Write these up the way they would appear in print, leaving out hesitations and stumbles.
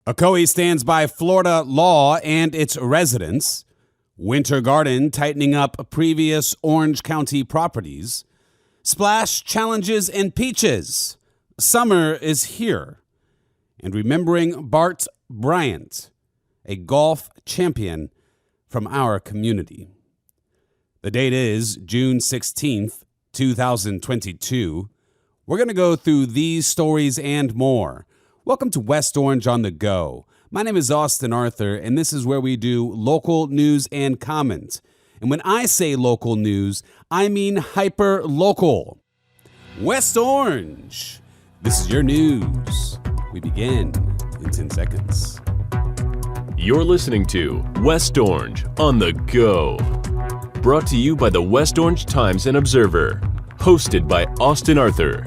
Ocoee stands by Florida law and its residents. Winter Garden tightening up previous Orange County properties. Splash challenges and peaches. Summer is here. And remembering Bart Bryant, a golf champion from our community. The date is June 16th, 2022. We're going to go through these stories and more. Welcome to West Orange on the Go. My name is Austin Arthur, and this is where we do local news and comment. And when I say local news, I mean hyper-local. West Orange. This is your news. We begin in 10 seconds. You're listening to West Orange on the Go. Brought to you by the West Orange Times and Observer. Hosted by Austin Arthur.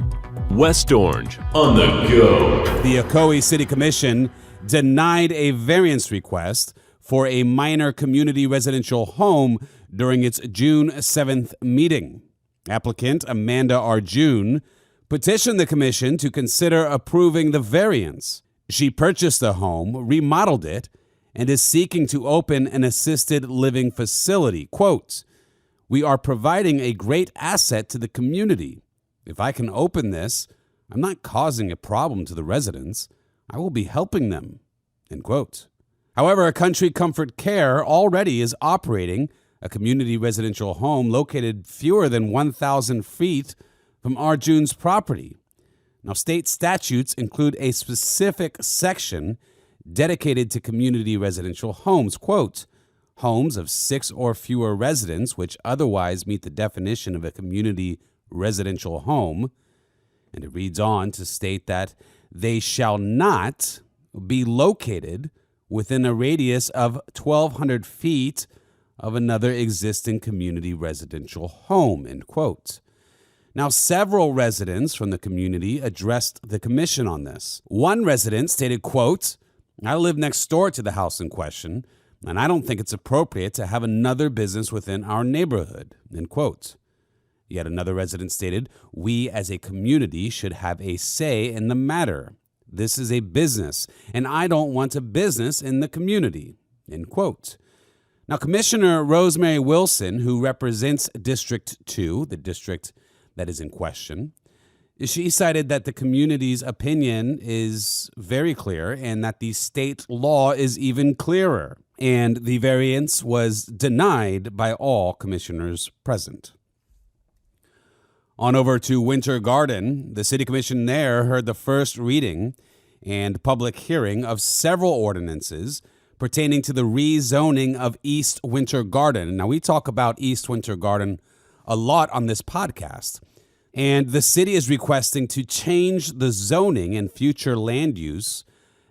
West Orange on the Go. The Ocoee City Commission denied a variance request for a minor community residential home during its June 7th meeting. Applicant Amanda Arjun petitioned the commission to consider approving the variance. She purchased the home, remodeled it, and is seeking to open an assisted living facility. Quote, "We are providing a great asset to the community. If I can open this, I'm not causing a problem to the residents. I will be helping them." End quote. However, Country Comfort Care already is operating a community residential home located fewer than 1,000 feet from Arjun's property. Now, state statutes include a specific section dedicated to community residential homes. Quote, "Homes of 6 or fewer residents which otherwise meet the definition of a community residential home." And it reads on to state that they shall not be located within a radius of 1,200 feet of another existing community residential home, end quote. Now, several residents from the community addressed the commission on this. One resident stated, quote, "I live next door to the house in question, and I don't think it's appropriate to have another business within our neighborhood," end quote. Yet another resident stated, "We as a community should have a say in the matter. This is a business, and I don't want a business in the community," end quote. Now, Commissioner Rosemary Wilson, who represents District 2, the district that is in question, she cited that the community's opinion is very clear and that the state law is even clearer, and the variance was denied by all commissioners present. On over to Winter Garden, the City Commission there heard the first reading and public hearing of several ordinances pertaining to the rezoning of East Winter Garden. Now, we talk about East Winter Garden a lot on this podcast, and the city is requesting to change the zoning and future land use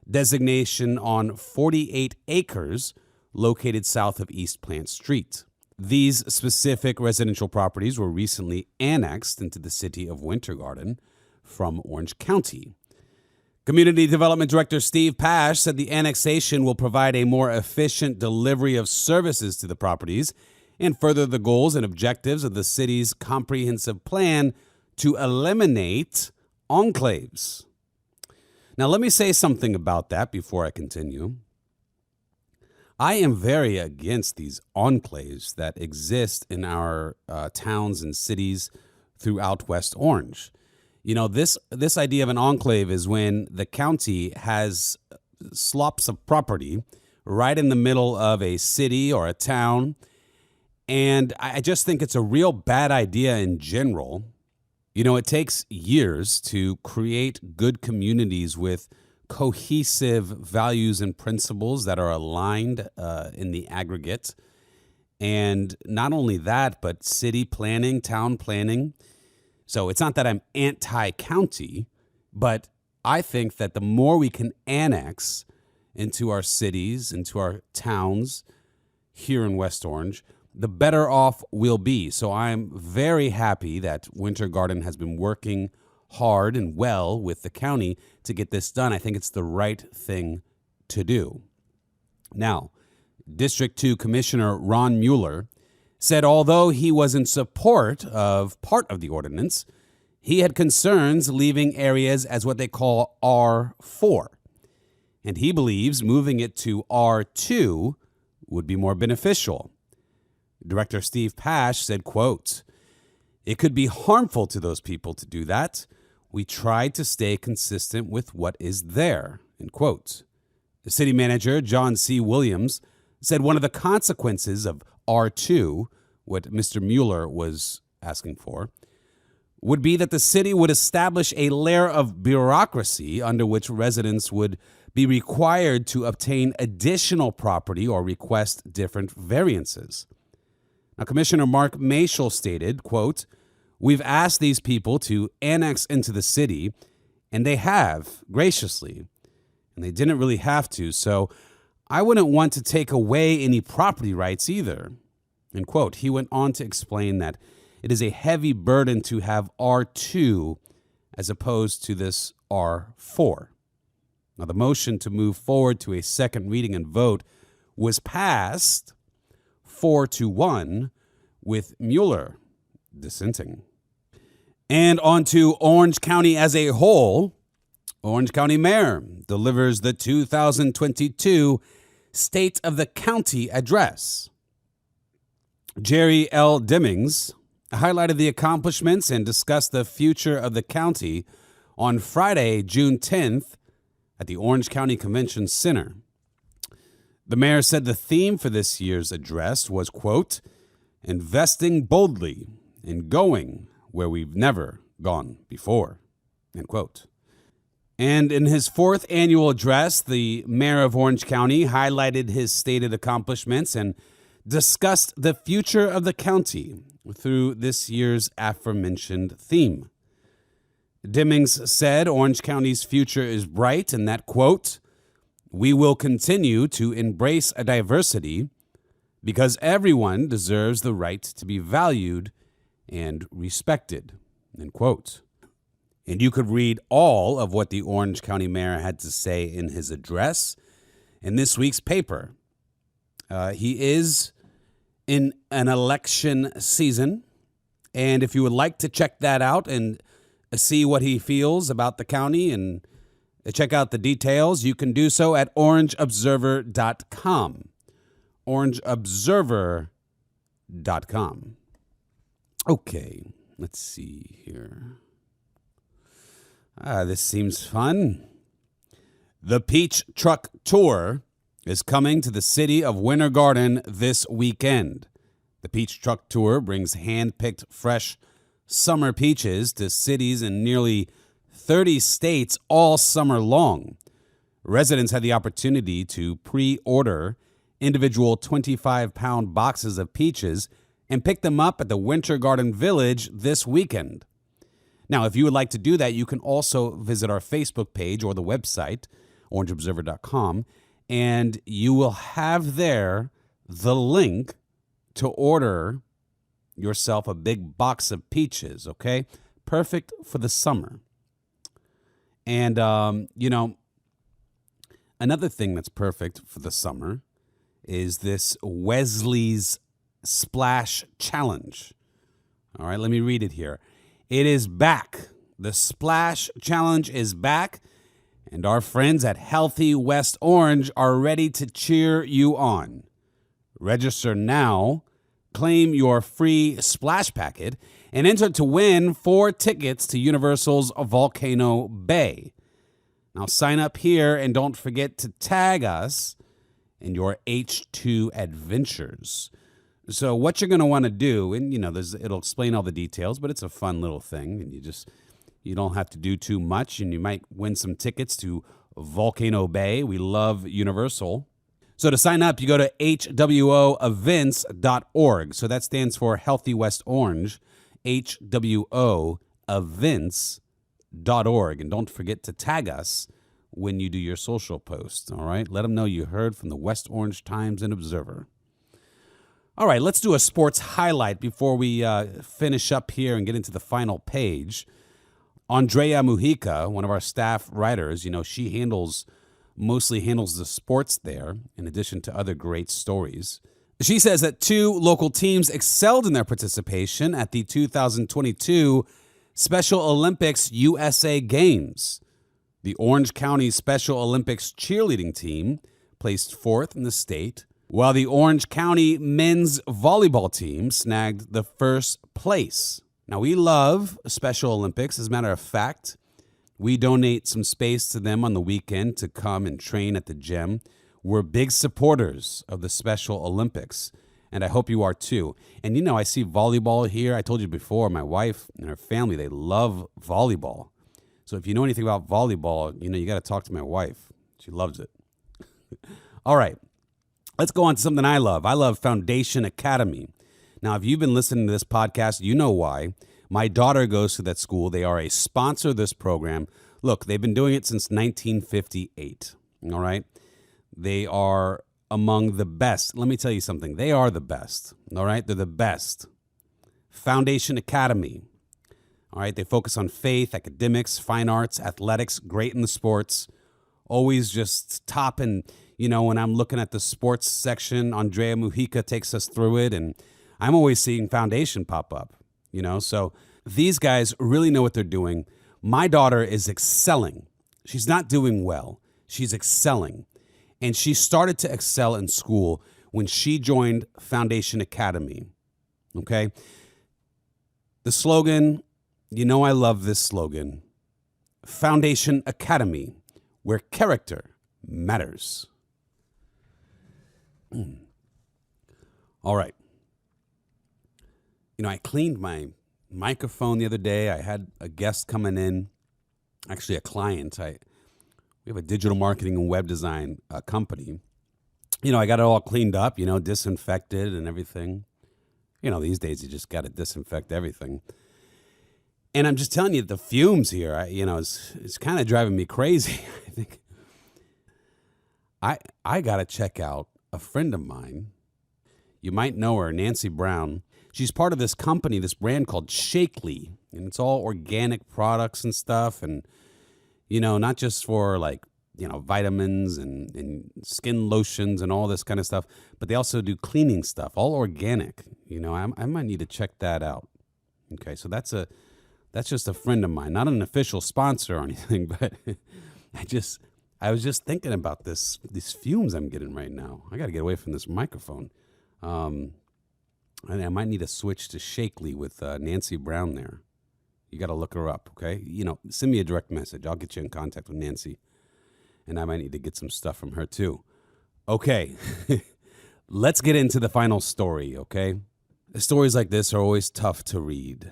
designation on 48 acres located south of East Plant Street. These specific residential properties were recently annexed into the city of Winter Garden from Orange County. Community Development Director Steve Pash said the annexation will provide a more efficient delivery of services to the properties and further the goals and objectives of the city's comprehensive plan to eliminate enclaves. Now, let me say something about that before I continue. I am very against these enclaves that exist in our towns and cities throughout West Orange. You know, this idea of an enclave is when the county has slops of property right in the middle of a city or a town. And I just think it's a real bad idea in general. You know, it takes years to create good communities with cohesive values and principles that are aligned in the aggregate. And not only that, but city planning, town planning. So it's not that I'm anti-county, but I think that the more we can annex into our cities, into our towns here in West Orange, the better off we'll be. So I'm very happy that Winter Garden has been working hard and well with the county to get this done. I think it's the right thing to do. Now, District 2 Commissioner Ron Mueller said although he was in support of part of the ordinance, he had concerns leaving areas as what they call R4. and he believes moving it to R2 would be more beneficial. Director Steve Pash said, quote, "It could be harmful to those people to do that. We tried to stay consistent with what is there," end quote. The city manager, John C. Williams, said one of the consequences of R2, what Mr. Mueller was asking for, would be that the city would establish a layer of bureaucracy under which residents would be required to obtain additional property or request different variances. Now, Commissioner Mark Mashel stated, quote, "We've asked these people to annex into the city, and they have, graciously, and they didn't really have to, so I wouldn't want to take away any property rights either," end quote. He went on to explain that it is a heavy burden to have R2 as opposed to this R4. Now, the motion to move forward to a second reading and vote was passed 4-1 with Mueller dissenting. And on to Orange County as a whole. Orange County Mayor delivers the 2022 State of the County Address. Jerry L. Dimmings highlighted the accomplishments and discussed the future of the county on Friday, June 10th, at the Orange County Convention Center. The mayor said the theme for this year's address was, quote, "Investing boldly and going where we've never gone before," end quote. And in his fourth annual address, the mayor of Orange County highlighted his stated accomplishments and discussed the future of the county through this year's aforementioned theme. Dimmings said Orange County's future is bright and that, quote, "We will continue to embrace a diversity because everyone deserves the right to be valued and respected," end quote. And you could read all of what the Orange County mayor had to say in his address in this week's paper. He is in an election season, and if you would like to check that out and see what he feels about the county and check out the details, you can do so at orangeobserver.com. orangeobserver.com. Okay, let's see here. This seems fun. The Peach Truck Tour is coming to the city of Winter Garden this weekend. The Peach Truck Tour brings hand-picked fresh summer peaches to cities in nearly 30 states all summer long. Residents had the opportunity to pre-order individual 25-pound boxes of peaches and pick them up at the Winter Garden Village this weekend. Now, if you would like to do that, you can also visit our Facebook page or the website, orangeobserver.com, and you will have there the link to order yourself a big box of peaches, okay? Perfect for the summer. And, another thing that's perfect for the summer is this Wesley's Splash Challenge. All right, let me read it here. It is back. The Splash Challenge is back, and our friends at Healthy West Orange are ready to cheer you on. Register now, claim your free splash packet, and enter to win 4 tickets to Universal's Volcano Bay. Now sign up here and don't forget to tag us in your H2 adventures. So what you're going to want to do, and it'll explain all the details, but it's a fun little thing, and you don't have to do too much, and you might win some tickets to Volcano Bay. We love Universal. So to sign up, you go to hwoevents.org. So that stands for Healthy West Orange, hwoevents.org. And don't forget to tag us when you do your social posts, all right? Let them know you heard from the West Orange Times and Observer. All right, let's do a sports highlight before we finish up here and get into the final page. Andrea Mujica, one of our staff writers, she mostly handles the sports there, in addition to other great stories. She says that 2 local teams excelled in their participation at the 2022 Special Olympics USA Games. The Orange County Special Olympics cheerleading team placed fourth in the state, while the Orange County men's volleyball team snagged the first place. Now, we love Special Olympics. As a matter of fact, we donate some space to them on the weekend to come and train at the gym. We're big supporters of the Special Olympics, and I hope you are too. And you know, I see volleyball here. I told you before, my wife and her family, they love volleyball. So if you know anything about volleyball, you know, you got to talk to my wife. She loves it. All right, let's go on to something I love. I love Foundation Academy. Now, if you've been listening to this podcast, you know why. My daughter goes to that school. They are a sponsor of this program. Look, they've been doing it since 1958, all right? They are among the best. Let me tell you something. They are the best, all right? They're the best. Foundation Academy, all right? They focus on faith, academics, fine arts, athletics, great in the sports, always just top. And, you know, when I'm looking at the sports section, Andrea Mujica takes us through it, and I'm always seeing Foundation pop up. You know, so these guys really know what they're doing. My daughter is excelling. She's not doing well. She's excelling. And she started to excel in school when she joined Foundation Academy. Okay? The slogan, you know I love this slogan. Foundation Academy, where character matters. All right. You know, I cleaned my microphone the other day. I had a guest coming in, actually a client. We have a digital marketing and web design company. You know, I got it all cleaned up, you know, disinfected and everything. You know, these days you just got to disinfect everything. And I'm just telling you, the fumes here, it's kind of driving me crazy. I think I got to check out a friend of mine. You might know her, Nancy Brown. She's part of this company, this brand called Shakely, and it's all organic products and stuff. And, you know, not just for like, you know, vitamins and skin lotions and all this kind of stuff, but they also do cleaning stuff, all organic. You know, I might need to check that out. Okay, so that's just a friend of mine, not an official sponsor or anything, but I was just thinking about these fumes I'm getting right now. I got to get away from this microphone. And I might need to switch to Shakely with Nancy Brown there. You got to look her up, okay? You know, send me a direct message. I'll get you in contact with Nancy. And I might need to get some stuff from her too. Okay, let's get into the final story, okay? Stories like this are always tough to read.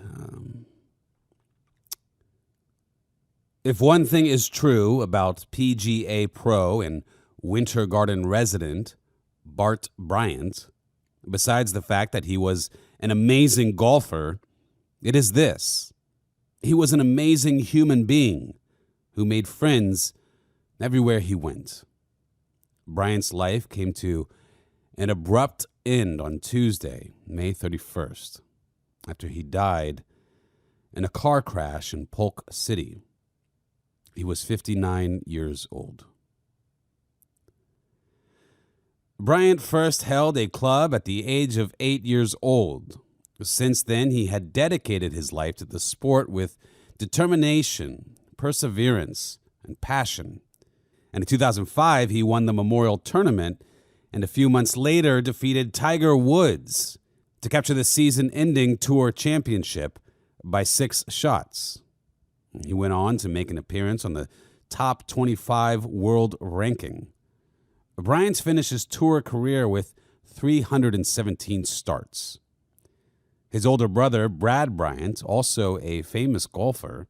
If one thing is true about PGA pro and Winter Garden resident Bart Bryant, besides the fact that he was an amazing golfer, it is this. He was an amazing human being who made friends everywhere he went. Bryant's life came to an abrupt end on Tuesday, May 31st, after he died in a car crash in Polk City. He was 59 years old. Bryant first held a club at the age of 8 years old. Since then, he had dedicated his life to the sport with determination, perseverance, and passion. And in 2005, he won the Memorial Tournament and a few months later defeated Tiger Woods to capture the season-ending tour championship by 6 shots. He went on to make an appearance on the top 25 world ranking. Bryant finished his tour career with 317 starts. His older brother, Brad Bryant, also a famous golfer,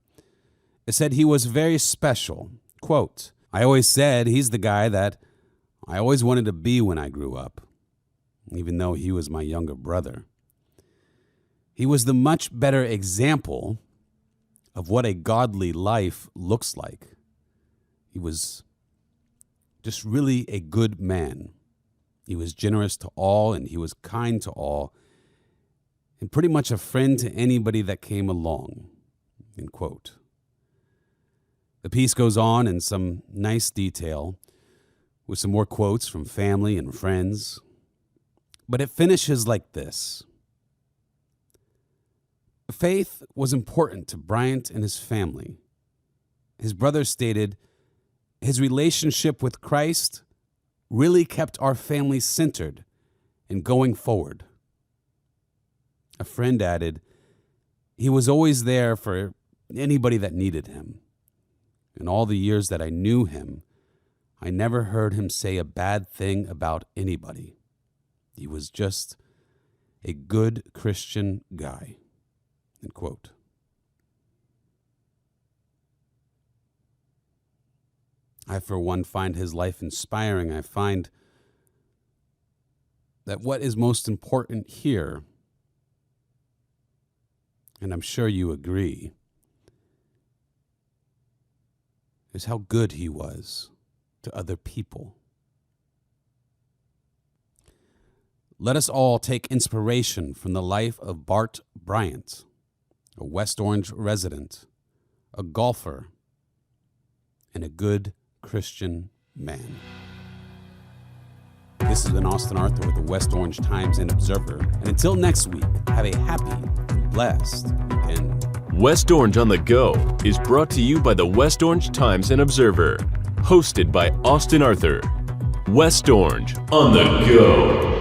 said he was very special. Quote, "I always said he's the guy that I always wanted to be when I grew up, even though he was my younger brother. He was the much better example of what a godly life looks like. He was just really a good man. He was generous to all, and he was kind to all, and pretty much a friend to anybody that came along." End quote. The piece goes on in some nice detail with some more quotes from family and friends, but it finishes like this. Faith was important to Bryant and his family. his brother stated, his relationship with Christ really kept our family centered and going forward. A friend added, he was always there for anybody that needed him. In all the years that I knew him, I never heard him say a bad thing about anybody. He was just a good Christian guy. End quote. I, for one, find his life inspiring. I find that what is most important here, and I'm sure you agree, is how good he was to other people. Let us all take inspiration from the life of Bart Bryant, a West Orange resident, a golfer, and a good Christian man. This has been Austin Arthur with the West Orange Times and Observer. And until next week, have a happy and blessed weekend. West Orange on the Go is brought to you by the West Orange Times and Observer. Hosted by Austin Arthur. West Orange on the Go.